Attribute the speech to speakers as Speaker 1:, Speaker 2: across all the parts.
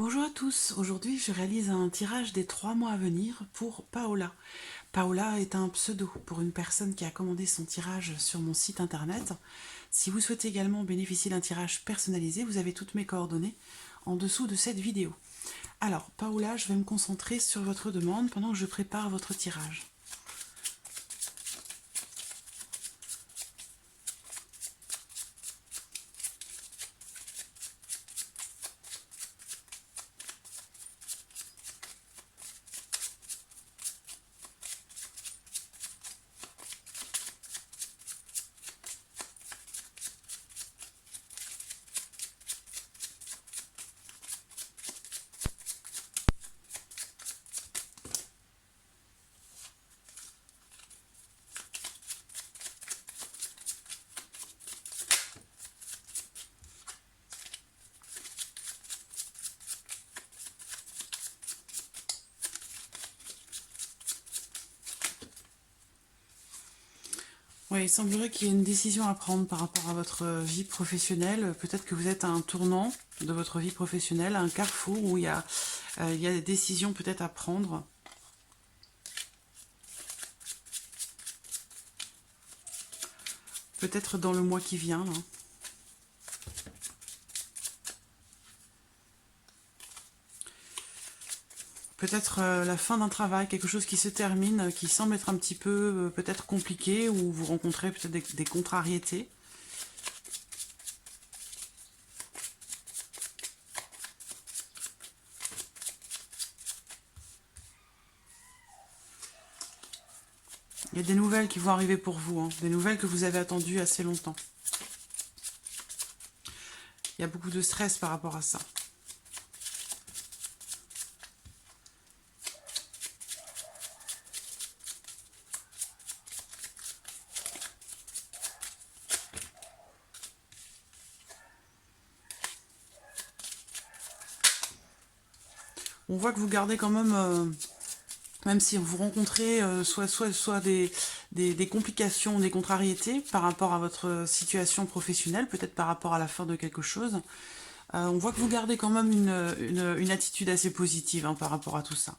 Speaker 1: Bonjour à tous, aujourd'hui je réalise un tirage des 3 mois à venir pour Paola. Paola est un pseudo pour une personne qui a commandé son tirage sur mon site internet. Si vous souhaitez également bénéficier d'un tirage personnalisé, vous avez toutes mes coordonnées en dessous de cette vidéo. Alors Paola, je vais me concentrer sur votre demande pendant que je prépare votre tirage. Oui, il semblerait qu'il y ait une décision à prendre par rapport à votre vie professionnelle. Peut-être que vous êtes à un tournant de votre vie professionnelle, à un carrefour où il y a des décisions peut-être à prendre. Peut-être dans le mois qui vient, là. Peut-être la fin d'un travail, quelque chose qui se termine, qui semble être un petit peu peut-être compliqué, ou vous rencontrez peut-être des contrariétés. Il y a des nouvelles qui vont arriver pour vous, hein, des nouvelles que vous avez attendues assez longtemps. Il y a beaucoup de stress par rapport à ça. On voit que vous gardez quand même si vous rencontrez soit des complications, des contrariétés par rapport à votre situation professionnelle, peut-être par rapport à la fin de quelque chose, on voit que vous gardez quand même une attitude assez positive, hein, par rapport à tout ça.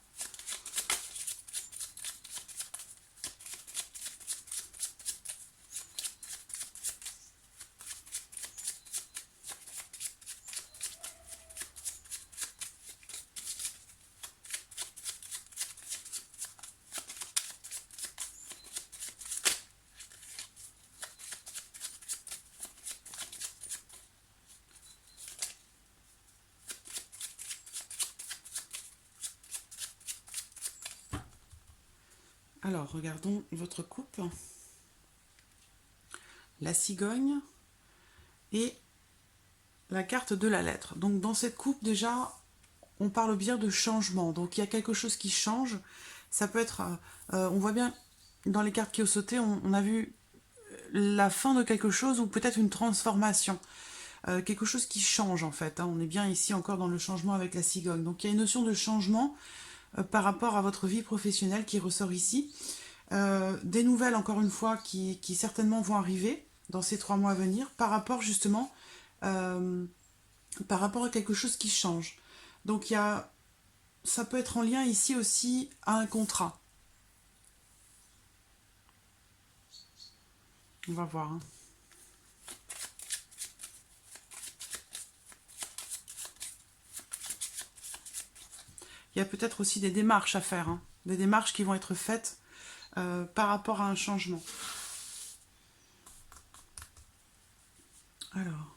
Speaker 1: Alors, regardons votre coupe. La cigogne et la carte de la lettre. Donc dans cette coupe, déjà, on parle bien de changement. Donc il y a quelque chose qui change. Ça peut être... on voit bien, dans les cartes qui ont sauté, on a vu la fin de quelque chose ou peut-être une transformation. Quelque chose qui change en fait, hein. On est bien ici encore dans le changement avec la cigogne. Donc il y a une notion de changement par rapport à votre vie professionnelle qui ressort ici. Des nouvelles, encore une fois, qui certainement vont arriver dans ces 3 mois à venir par rapport justement euh, par rapport à quelque chose qui change. Donc ça peut être en lien ici aussi à un contrat. On va voir, hein. Il y a peut-être aussi des démarches à faire, hein. Des démarches qui vont être faites par rapport à un changement. Alors,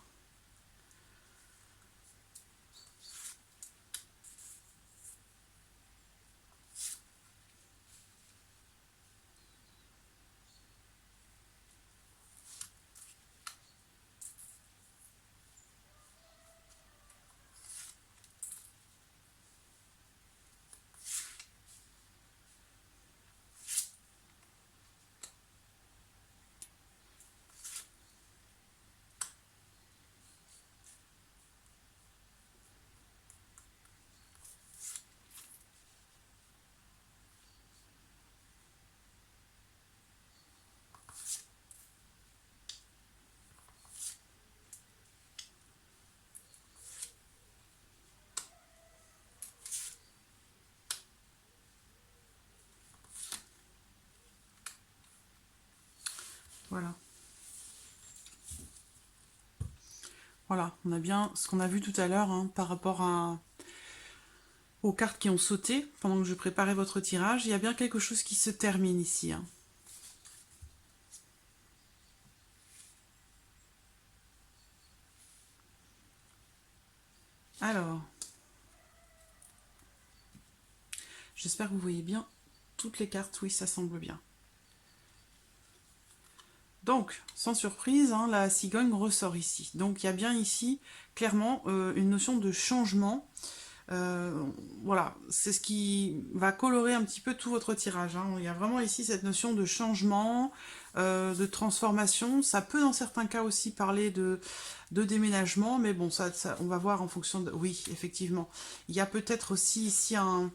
Speaker 1: Voilà. Voilà, on a bien ce qu'on a vu tout à l'heure hein, par rapport aux cartes qui ont sauté pendant que je préparais votre tirage. Il y a bien quelque chose qui se termine ici. Hein. Alors, j'espère que vous voyez bien toutes les cartes. Oui, ça semble bien. Donc, sans surprise, hein, la cigogne ressort ici. Donc, il y a bien ici, clairement, une notion de changement. Voilà, c'est ce qui va colorer un petit peu tout votre tirage. Hein. Il y a vraiment ici cette notion de changement, de transformation. Ça peut, dans certains cas aussi, parler de déménagement. Mais bon, ça, on va voir en fonction de... Oui, effectivement. Il y a peut-être aussi ici un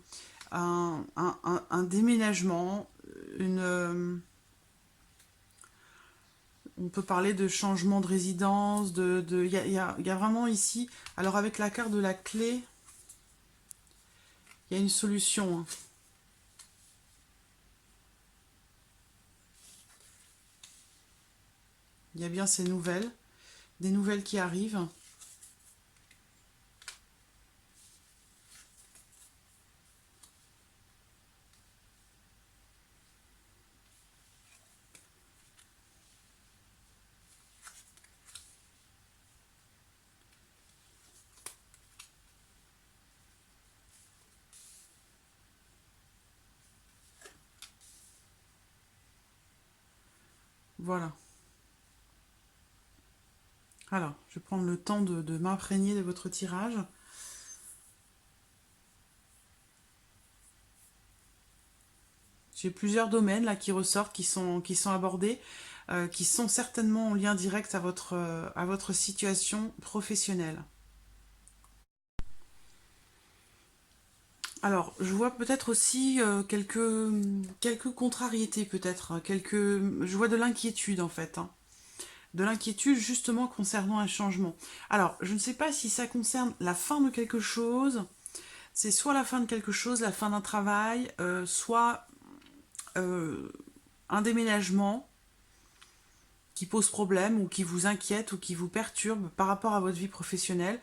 Speaker 1: déménagement, une... On peut parler de changement de résidence, il y a vraiment ici... Alors avec la carte de la clé, il y a une solution. Hein. Il y a bien ces nouvelles, des nouvelles qui arrivent. Voilà. Alors, je vais prendre le temps de m'imprégner de votre tirage. J'ai plusieurs domaines là qui ressortent, qui sont abordés, qui sont certainement en lien direct à votre situation professionnelle. Alors, je vois peut-être aussi quelques contrariétés, peut-être, hein, je vois de l'inquiétude en fait. Hein. De l'inquiétude justement concernant un changement. Alors, je ne sais pas si ça concerne la fin de quelque chose, c'est soit la fin de quelque chose, la fin d'un travail, soit un déménagement qui pose problème ou qui vous inquiète ou qui vous perturbe par rapport à votre vie professionnelle.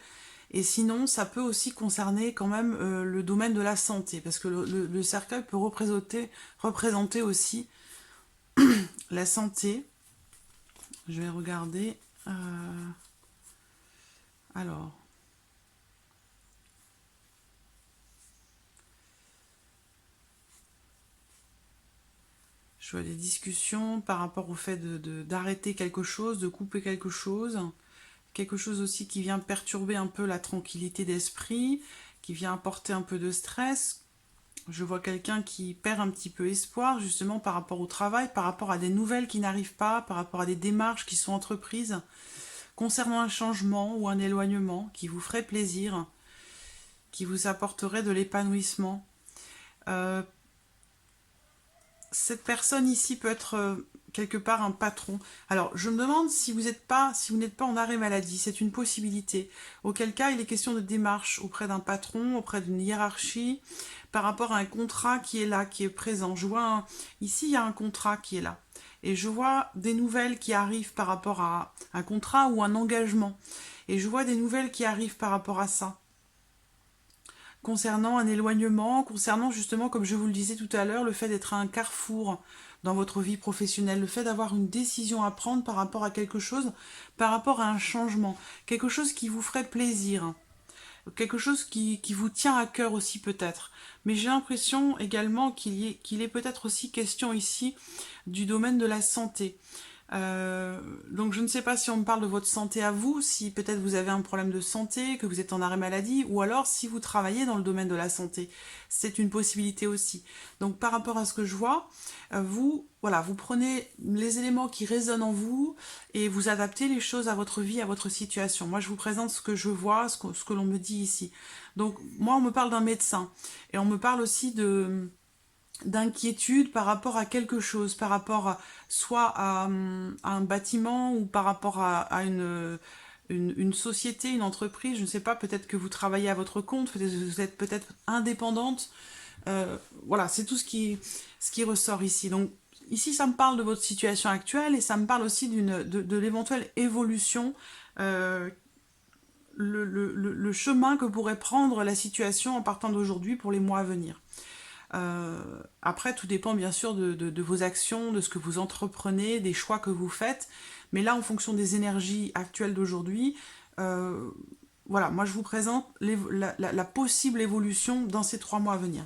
Speaker 1: Et sinon, ça peut aussi concerner quand même le domaine de la santé, parce que le cercueil peut représenter aussi la santé. Je vais regarder. Alors. Je vois des discussions par rapport au fait d'arrêter quelque chose, de couper quelque chose. Quelque chose aussi qui vient perturber un peu la tranquillité d'esprit, qui vient apporter un peu de stress. Je vois quelqu'un qui perd un petit peu espoir justement par rapport au travail, par rapport à des nouvelles qui n'arrivent pas, par rapport à des démarches qui sont entreprises, concernant un changement ou un éloignement qui vous ferait plaisir, qui vous apporterait de l'épanouissement. Cette personne ici peut être quelque part un patron. Alors, je me demande si vous n'êtes pas en arrêt maladie, c'est une possibilité. Auquel cas, il est question de démarche auprès d'un patron, auprès d'une hiérarchie, par rapport à un contrat qui est là, qui est présent. Je vois ici, il y a un contrat qui est là. Et je vois des nouvelles qui arrivent par rapport à un contrat ou un engagement. Et je vois des nouvelles qui arrivent par rapport à ça. Concernant un éloignement, concernant justement, comme je vous le disais tout à l'heure, le fait d'être à un carrefour dans votre vie professionnelle, le fait d'avoir une décision à prendre par rapport à quelque chose, par rapport à un changement, quelque chose qui vous ferait plaisir, quelque chose qui vous tient à cœur aussi peut-être. Mais j'ai l'impression également qu'il est peut-être aussi question ici du domaine de la santé. Donc je ne sais pas si on me parle de votre santé à vous, si peut-être vous avez un problème de santé, que vous êtes en arrêt maladie, ou alors si vous travaillez dans le domaine de la santé. C'est une possibilité aussi. Donc par rapport à ce que je vois, vous prenez les éléments qui résonnent en vous et vous adaptez les choses à votre vie, à votre situation. Moi je vous présente ce que je vois, ce que l'on me dit ici. Donc moi on me parle d'un médecin et on me parle aussi d'inquiétude par rapport à quelque chose, par rapport soit à un bâtiment ou par rapport à une société, une entreprise, je ne sais pas, peut-être que vous travaillez à votre compte, vous êtes peut-être indépendante. Voilà, c'est tout ce qui ressort ici. Donc ici, ça me parle de votre situation actuelle et ça me parle aussi de l'éventuelle évolution, euh, le chemin que pourrait prendre la situation en partant d'aujourd'hui pour les mois à venir. Après, tout dépend bien sûr de vos actions, de ce que vous entreprenez, des choix que vous faites. Mais là, en fonction des énergies actuelles d'aujourd'hui, euh, voilà, moi je vous présente la possible évolution dans ces 3 mois à venir.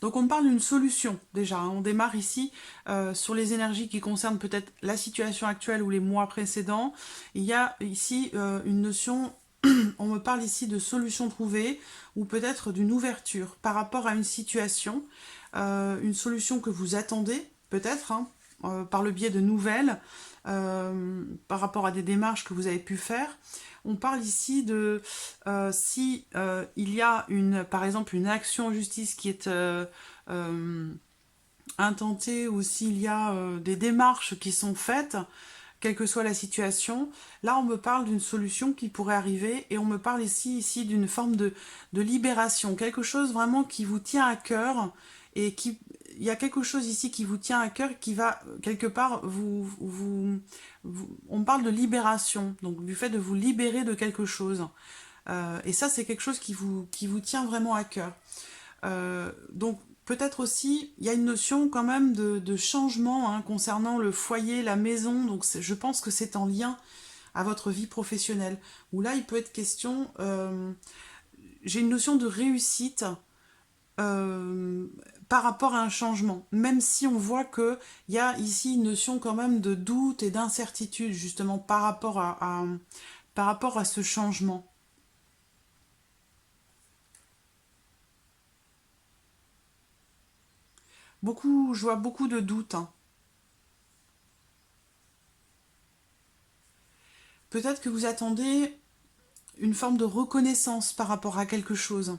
Speaker 1: Donc on parle d'une solution déjà, hein. On démarre ici sur les énergies qui concernent peut-être la situation actuelle ou les mois précédents. Il y a ici une notion, on me parle ici de solution trouvée ou peut-être d'une ouverture par rapport à une situation, une solution que vous attendez peut-être, hein, par le biais de nouvelles, par rapport à des démarches que vous avez pu faire. On parle ici de si il y a par exemple une action en justice qui est intentée ou s'il y a des démarches qui sont faites, quelle que soit la situation. Là, on me parle d'une solution qui pourrait arriver et on me parle ici d'une forme de libération, quelque chose vraiment qui vous tient à cœur et il y a quelque chose ici qui vous tient à cœur qui va quelque part on parle de libération, donc du fait de vous libérer de quelque chose. Et ça, c'est quelque chose qui vous tient vraiment à cœur. Donc peut-être aussi, il y a une notion quand même de changement, hein, concernant le foyer, la maison. Donc je pense que c'est en lien à votre vie professionnelle. Où là, il peut être question, j'ai une notion de réussite euh, par rapport à un changement. Même si on voit qu'il y a ici une notion quand même de doute et d'incertitude, justement, par rapport à ce changement. Je vois beaucoup de doutes, hein. Peut-être que vous attendez une forme de reconnaissance par rapport à quelque chose.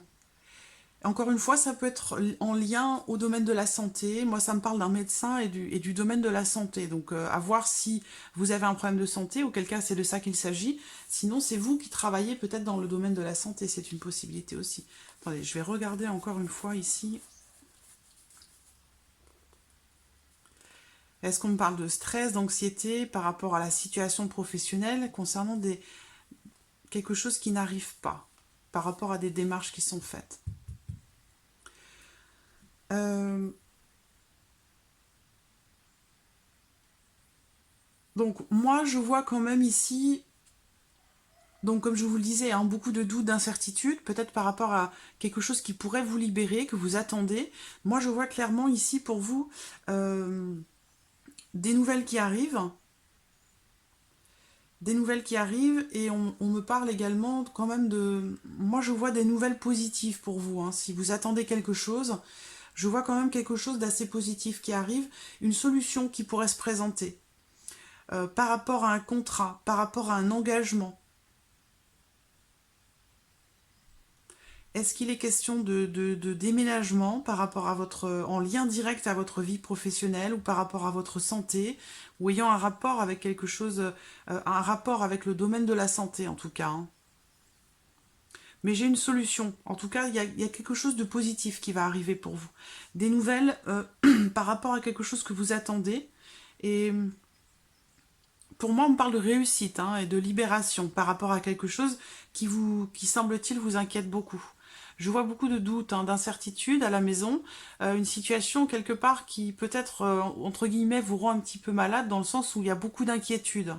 Speaker 1: Encore une fois, ça peut être en lien au domaine de la santé. Moi, ça me parle d'un médecin et du domaine de la santé. Donc, à voir si vous avez un problème de santé, auquel cas c'est de ça qu'il s'agit. Sinon, c'est vous qui travaillez peut-être dans le domaine de la santé. C'est une possibilité aussi. Attendez, je vais regarder encore une fois ici. Est-ce qu'on me parle de stress, d'anxiété par rapport à la situation professionnelle concernant quelque chose qui n'arrive pas, par rapport à des démarches qui sont faites? Euh, donc moi je vois quand même ici, donc comme je vous le disais, hein, beaucoup de doutes, d'incertitudes, peut-être par rapport à quelque chose qui pourrait vous libérer, que vous attendez. Moi je vois clairement ici pour vous euh, des nouvelles qui arrivent, et on me parle également quand même de... Moi je vois des nouvelles positives pour vous, hein. Si vous attendez quelque chose, je vois quand même quelque chose d'assez positif qui arrive, une solution qui pourrait se présenter. Par rapport à un contrat, par rapport à un engagement. Est-ce qu'il est question de déménagement par rapport à en lien direct à votre vie professionnelle ou par rapport à votre santé ou ayant un rapport avec quelque chose, un rapport avec le domaine de la santé en tout cas, hein. Mais j'ai une solution. En tout cas, il y a quelque chose de positif qui va arriver pour vous. Des nouvelles par rapport à quelque chose que vous attendez. Et pour moi, on me parle de réussite, hein, et de libération par rapport à quelque chose qui semble-t-il, vous inquiète beaucoup. Je vois beaucoup de doutes, hein, d'incertitude à la maison, une situation quelque part qui peut-être, entre guillemets, vous rend un petit peu malade dans le sens où il y a beaucoup d'inquiétude,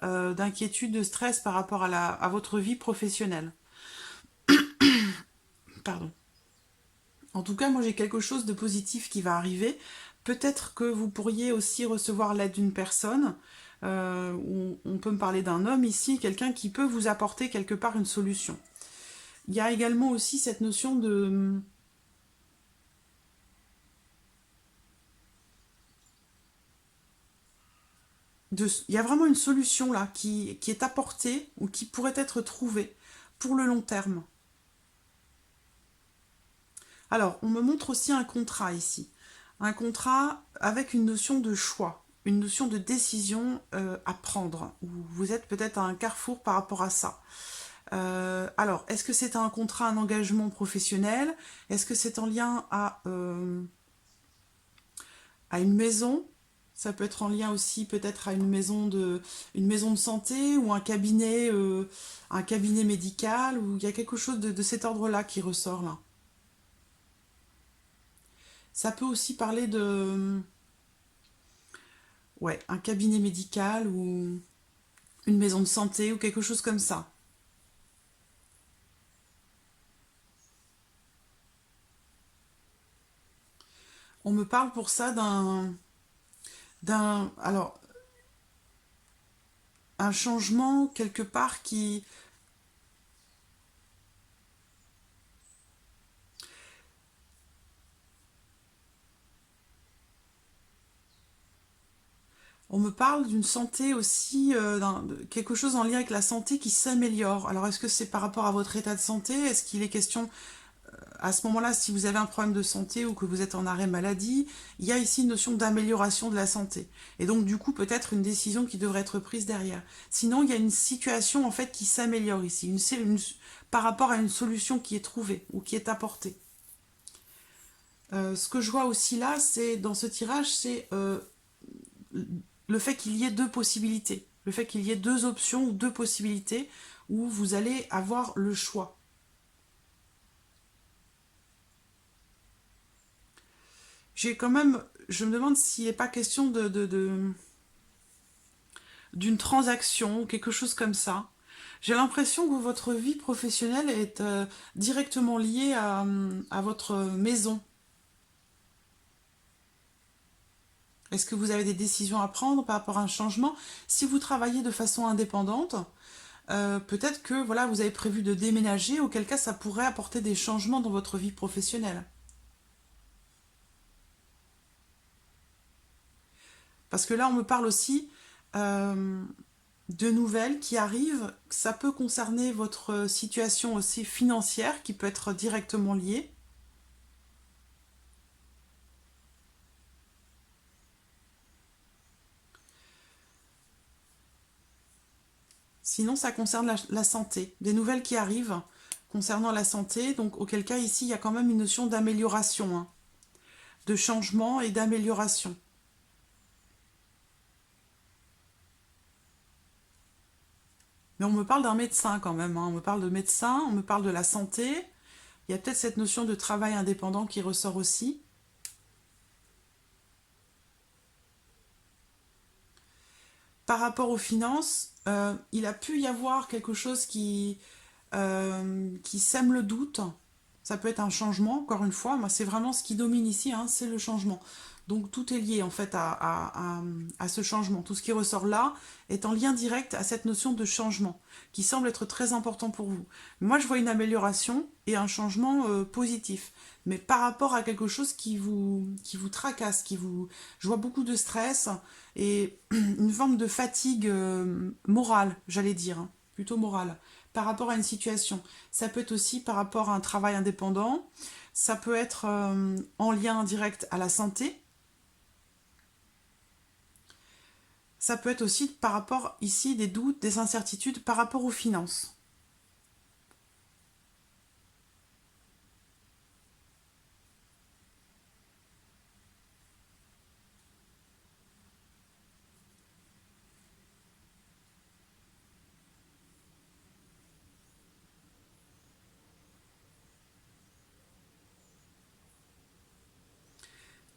Speaker 1: de stress par rapport à votre vie professionnelle. Pardon. En tout cas, moi j'ai quelque chose de positif qui va arriver. Peut-être que vous pourriez aussi recevoir l'aide d'une personne. On peut me parler d'un homme ici, quelqu'un qui peut vous apporter quelque part une solution. Il y a également aussi cette notion il y a vraiment une solution là qui est apportée ou qui pourrait être trouvée pour le long terme. Alors, on me montre aussi un contrat ici. Un contrat avec une notion de choix, une notion de décision à prendre. Vous êtes peut-être à un carrefour par rapport à ça. Alors, est-ce que c'est un contrat, un engagement professionnel? Est-ce que c'est en lien à une maison. Ça peut être en lien aussi peut-être à une maison de santé ou un cabinet médical, ou il y a quelque chose de cet ordre-là qui ressort là. Ça peut aussi parler de, ouais, un cabinet médical ou une maison de santé ou quelque chose comme ça. On me parle pour ça alors, un changement quelque part qui, on me parle d'une santé aussi, quelque chose en lien avec la santé qui s'améliore. Alors, est-ce que c'est par rapport à votre état de santé? Est-ce qu'il est question, à ce moment-là, si vous avez un problème de santé ou que vous êtes en arrêt maladie, il y a ici une notion d'amélioration de la santé. Et donc, du coup, peut-être une décision qui devrait être prise derrière. Sinon, il y a une situation, en fait, qui s'améliore ici, par rapport à une solution qui est trouvée ou qui est apportée. Ce que je vois aussi là, c'est dans ce tirage, c'est le fait qu'il y ait deux possibilités, le fait qu'il y ait deux options ou deux possibilités où vous allez avoir le choix. J'ai quand même, je me demande s'il n'est pas question d'une transaction, quelque chose comme ça. J'ai l'impression que votre vie professionnelle est directement liée à votre maison. Est-ce que vous avez des décisions à prendre par rapport à un changement? Si vous travaillez de façon indépendante, peut-être que voilà, vous avez prévu de déménager, auquel cas ça pourrait apporter des changements dans votre vie professionnelle. Parce que là, on me parle aussi euh, de nouvelles qui arrivent. Ça peut concerner votre situation aussi financière, qui peut être directement liée. Sinon, ça concerne la santé. Des nouvelles qui arrivent concernant la santé. Donc, auquel cas, ici, il y a quand même une notion d'amélioration, hein, de changement et d'amélioration. Mais on me parle d'un médecin quand même, hein. On me parle de médecin, on me parle de la santé. Il y a peut-être cette notion de travail indépendant qui ressort aussi. Par rapport aux finances, il a pu y avoir quelque chose qui sème le doute. Ça peut être un changement, encore une fois. Moi, c'est vraiment ce qui domine ici, hein, c'est le changement. Donc tout est lié en fait à ce changement. Tout ce qui ressort là est en lien direct à cette notion de changement, qui semble être très important pour vous. Moi, je vois une amélioration et un changement positif. Mais par rapport à quelque chose qui vous tracasse, je vois beaucoup de stress et une forme de fatigue morale, j'allais dire, hein, plutôt morale, par rapport à une situation. Ça peut être aussi par rapport à un travail indépendant, ça peut être en lien direct à la santé, ça peut être aussi par rapport ici des doutes, des incertitudes par rapport aux finances.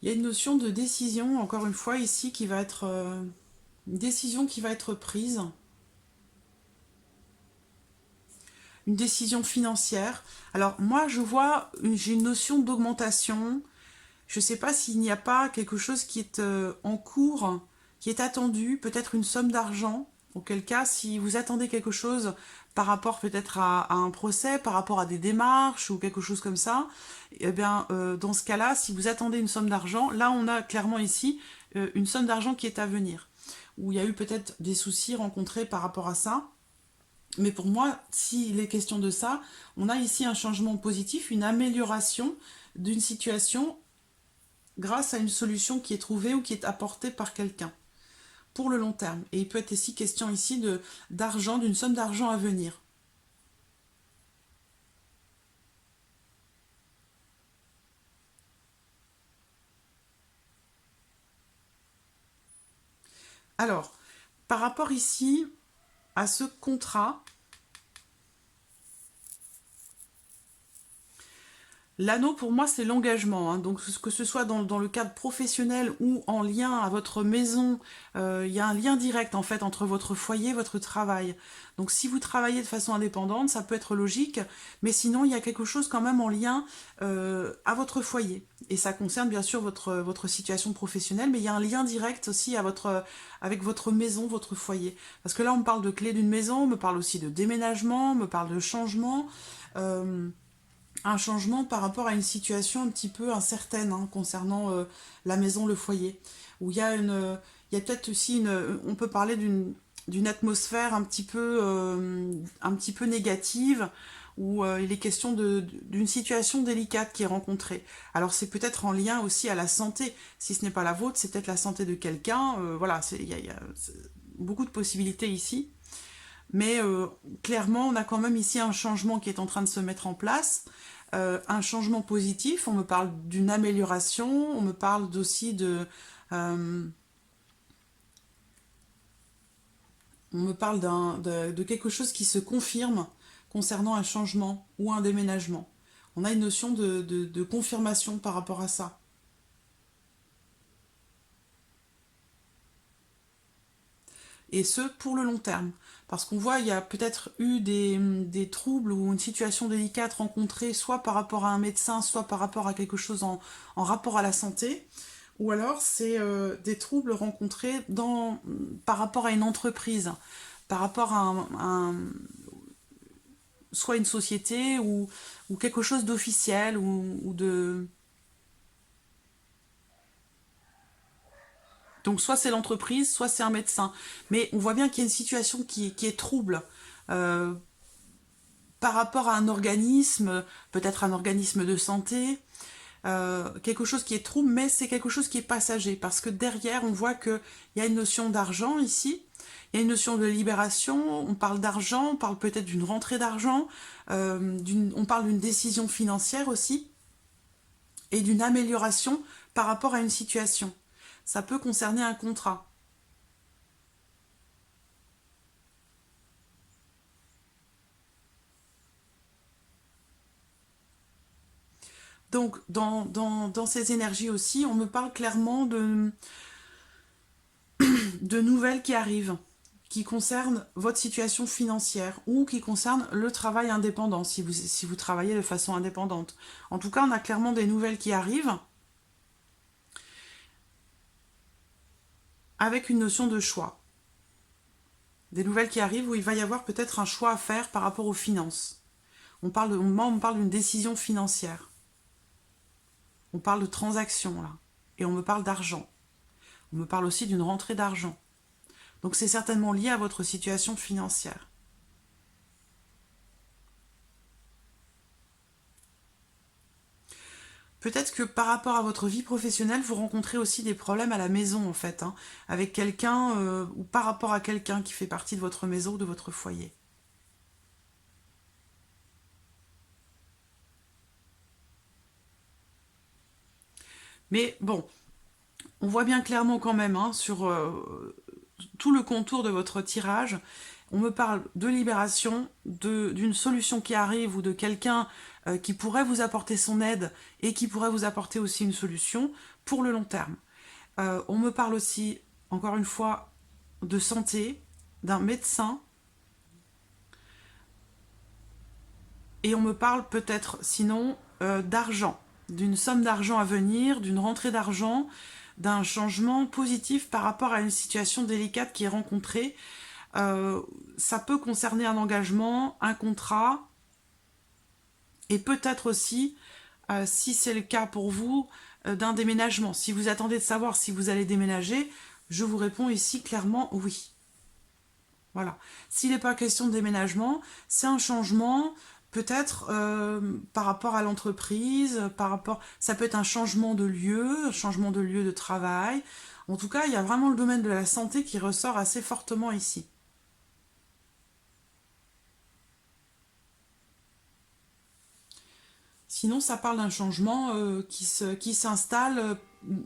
Speaker 1: Il y a une notion de décision, encore une fois, ici, qui va être une décision qui va être prise, une décision financière. Alors moi, j'ai une notion d'augmentation. Je ne sais pas s'il n'y a pas quelque chose qui est en cours, qui est attendu, peut-être une somme d'argent, auquel cas, si vous attendez quelque chose par rapport peut-être à un procès, par rapport à des démarches ou quelque chose comme ça, eh bien, dans ce cas-là, si vous attendez une somme d'argent, là, on a clairement ici une somme d'argent qui est à venir, où il y a eu peut-être des soucis rencontrés par rapport à ça. Mais pour moi, s'il est question de ça, on a ici un changement positif, une amélioration d'une situation grâce à une solution qui est trouvée ou qui est apportée par quelqu'un pour le long terme. Et il peut être aussi question ici d'argent, d'une somme d'argent à venir. Alors, par rapport ici à ce contrat, l'anneau, pour moi, c'est l'engagement. Hein. Donc, que ce soit dans le cadre professionnel ou en lien à votre maison, il y a un lien direct, en fait, entre votre foyer et votre travail. Donc, si vous travaillez de façon indépendante, ça peut être logique, mais sinon, il y a quelque chose quand même en lien à votre foyer. Et ça concerne, bien sûr, votre situation professionnelle, mais il y a un lien direct aussi avec votre maison, votre foyer. Parce que là, on me parle de clé d'une maison, on me parle aussi de déménagement, on me parle de changement... un changement par rapport à une situation un petit peu incertaine hein, concernant la maison, le foyer, où il y a peut-être aussi on peut parler d'une atmosphère un petit peu négative, où il est question d'une situation délicate qui est rencontrée. Alors c'est peut-être en lien aussi à la santé, si ce n'est pas la vôtre, c'est peut-être la santé de quelqu'un, voilà, il y a beaucoup de possibilités ici. Mais clairement, on a quand même ici un changement qui est en train de se mettre en place, un changement positif. On me parle d'une amélioration, on me parle aussi euh, on me parle de quelque chose qui se confirme concernant un changement ou un déménagement. On a une notion de confirmation par rapport à ça. Et ce, pour le long terme. Parce qu'on voit, il y a peut-être eu des troubles ou une situation délicate rencontrée, soit par rapport à un médecin, soit par rapport à quelque chose en rapport à la santé, ou alors c'est des troubles rencontrés par rapport à une entreprise, par rapport à soit une société ou quelque chose d'officiel ou de... Donc soit c'est l'entreprise, soit c'est un médecin. Mais on voit bien qu'il y a une situation qui est trouble. Euh, Par rapport à un organisme, peut-être un organisme de santé, quelque chose qui est trouble, mais c'est quelque chose qui est passager, parce que derrière, on voit qu'il y a une notion d'argent ici, il y a une notion de libération, on parle d'argent, on parle peut-être d'une rentrée d'argent, on parle d'une décision financière aussi, et d'une amélioration par rapport à une situation. Ça peut concerner un contrat. Donc, dans ces énergies aussi, on me parle clairement de nouvelles qui arrivent, qui concernent votre situation financière ou qui concernent le travail indépendant, si vous travaillez de façon indépendante. En tout cas, on a clairement des nouvelles qui arrivent avec une notion de choix. Des nouvelles qui arrivent où il va y avoir peut-être un choix à faire par rapport aux finances. On parle d'une décision financière. On parle de transactions, là. Et on me parle d'argent. On me parle aussi d'une rentrée d'argent. Donc c'est certainement lié à votre situation financière. Peut-être que par rapport à votre vie professionnelle, vous rencontrez aussi des problèmes à la maison, en fait, hein, avec quelqu'un ou par rapport à quelqu'un qui fait partie de votre maison ou de votre foyer. Mais bon, on voit bien clairement quand même hein, sur tout le contour de votre tirage, on me parle de libération, d'une solution qui arrive ou de quelqu'un qui pourrait vous apporter son aide et qui pourrait vous apporter aussi une solution pour le long terme. On me parle aussi, encore une fois, de santé, d'un médecin, et on me parle peut-être sinon d'argent, d'une somme d'argent à venir, d'une rentrée d'argent, d'un changement positif par rapport à une situation délicate qui est rencontrée. Ça peut concerner un engagement, un contrat, et peut-être aussi, si c'est le cas pour vous, d'un déménagement. Si vous attendez de savoir si vous allez déménager, je vous réponds ici clairement oui. Voilà. S'il n'est pas question de déménagement, c'est un changement, peut-être par rapport à l'entreprise, ça peut être un changement de lieu de travail. En tout cas, il y a vraiment le domaine de la santé qui ressort assez fortement ici. Sinon, ça parle d'un changement qui s'installe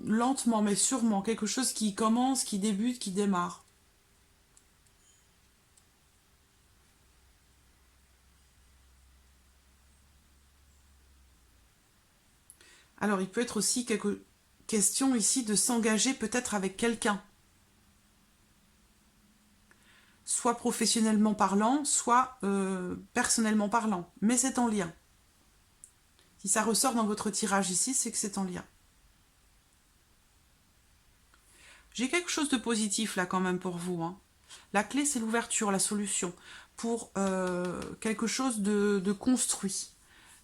Speaker 1: lentement mais sûrement, quelque chose qui commence, qui débute, qui démarre. Alors, il peut être aussi quelque question ici de s'engager peut-être avec quelqu'un. Soit professionnellement parlant, soit personnellement parlant. Mais c'est en lien. Si ça ressort dans votre tirage ici, c'est que c'est en lien. J'ai quelque chose de positif là quand même pour vous. Hein. La clé, c'est l'ouverture, la solution. Pour quelque chose de construit.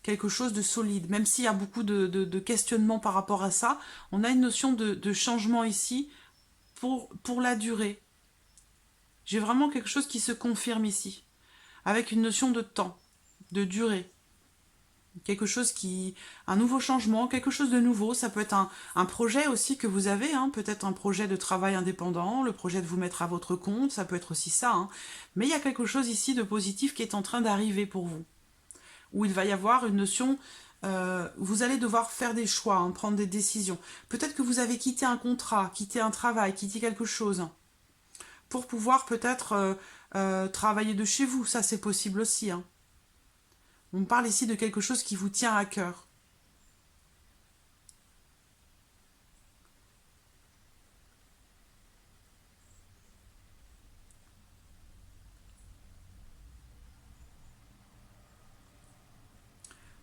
Speaker 1: Quelque chose de solide. Même s'il y a beaucoup de questionnements par rapport à ça, on a une notion de changement ici pour la durée. J'ai vraiment quelque chose qui se confirme ici. Avec une notion de temps, de durée. Quelque chose qui... Un nouveau changement, quelque chose de nouveau. Ça peut être un projet aussi que vous avez, hein, peut-être un projet de travail indépendant, le projet de vous mettre à votre compte, ça peut être aussi ça. Hein. Mais il y a quelque chose ici de positif qui est en train d'arriver pour vous. Où il va y avoir une notion... vous allez devoir faire des choix, hein, prendre des décisions. Peut-être que vous avez quitté un contrat, quitté un travail, quitté quelque chose. Pour pouvoir peut-être travailler de chez vous. Ça, c'est possible aussi. Hein. On parle ici de quelque chose qui vous tient à cœur.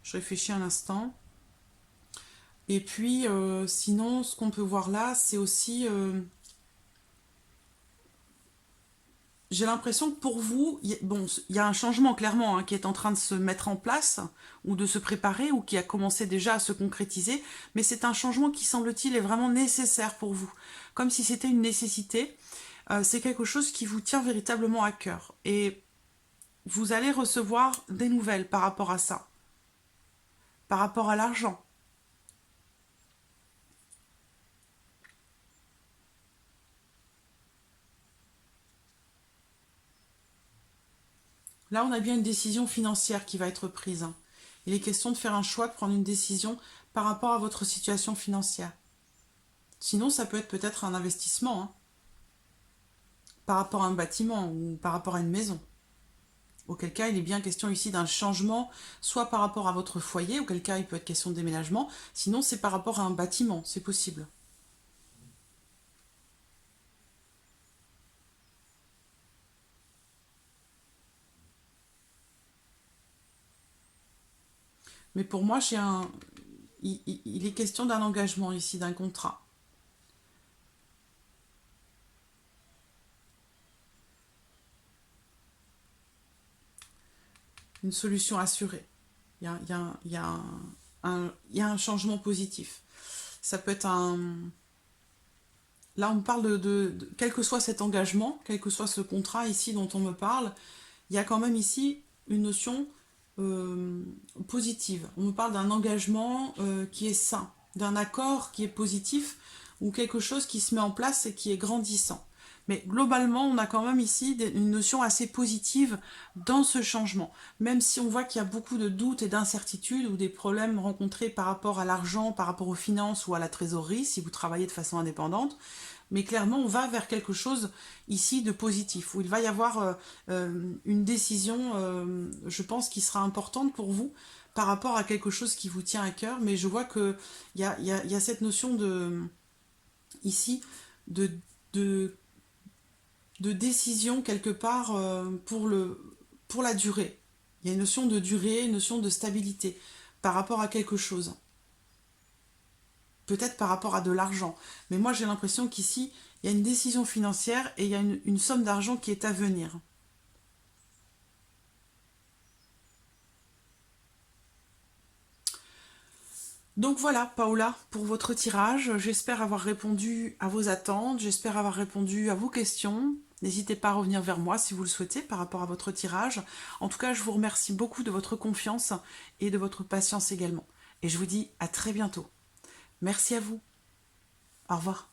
Speaker 1: Je réfléchis un instant. Et puis, sinon, ce qu'on peut voir là, c'est aussi... j'ai l'impression que pour vous, bon, il y a un changement clairement hein, qui est en train de se mettre en place, ou de se préparer, ou qui a commencé déjà à se concrétiser, mais c'est un changement qui, semble-t-il, est vraiment nécessaire pour vous. Comme si c'était une nécessité. C'est quelque chose qui vous tient véritablement à cœur. Et vous allez recevoir des nouvelles par rapport à ça. Par rapport à l'argent. Là, on a bien une décision financière qui va être prise. Hein. Il est question de faire un choix, de prendre une décision par rapport à votre situation financière. Sinon, ça peut être peut-être un investissement, hein, par rapport à un bâtiment ou par rapport à une maison. Auquel cas, il est bien question ici d'un changement, soit par rapport à votre foyer, auquel cas il peut être question de déménagement, sinon c'est par rapport à un bâtiment, c'est possible. Mais pour moi, il est question d'un engagement ici, d'un contrat. Une solution assurée. Il y a un changement positif. Ça peut être un... Là, on parle quel que soit cet engagement, quel que soit ce contrat ici dont on me parle, il y a quand même ici une notion euh, positive. On me parle d'un engagement qui est sain, d'un accord qui est positif ou quelque chose qui se met en place et qui est grandissant. Mais globalement, on a quand même ici une notion assez positive dans ce changement. Même si on voit qu'il y a beaucoup de doutes et d'incertitudes ou des problèmes rencontrés par rapport à l'argent, par rapport aux finances ou à la trésorerie, si vous travaillez de façon indépendante, mais clairement, on va vers quelque chose ici de positif, où il va y avoir une décision, je pense, qui sera importante pour vous par rapport à quelque chose qui vous tient à cœur, mais je vois qu'il y a cette notion ici, de, de, de décision quelque part pour la durée. Il y a une notion de durée, une notion de stabilité par rapport à quelque chose. Peut-être par rapport à de l'argent. Mais moi, j'ai l'impression qu'ici, il y a une décision financière et il y a une somme d'argent qui est à venir. Donc voilà, Paola, pour votre tirage. J'espère avoir répondu à vos attentes, j'espère avoir répondu à vos questions. N'hésitez pas à revenir vers moi si vous le souhaitez par rapport à votre tirage. En tout cas, je vous remercie beaucoup de votre confiance et de votre patience également. Et je vous dis à très bientôt. Merci à vous. Au revoir.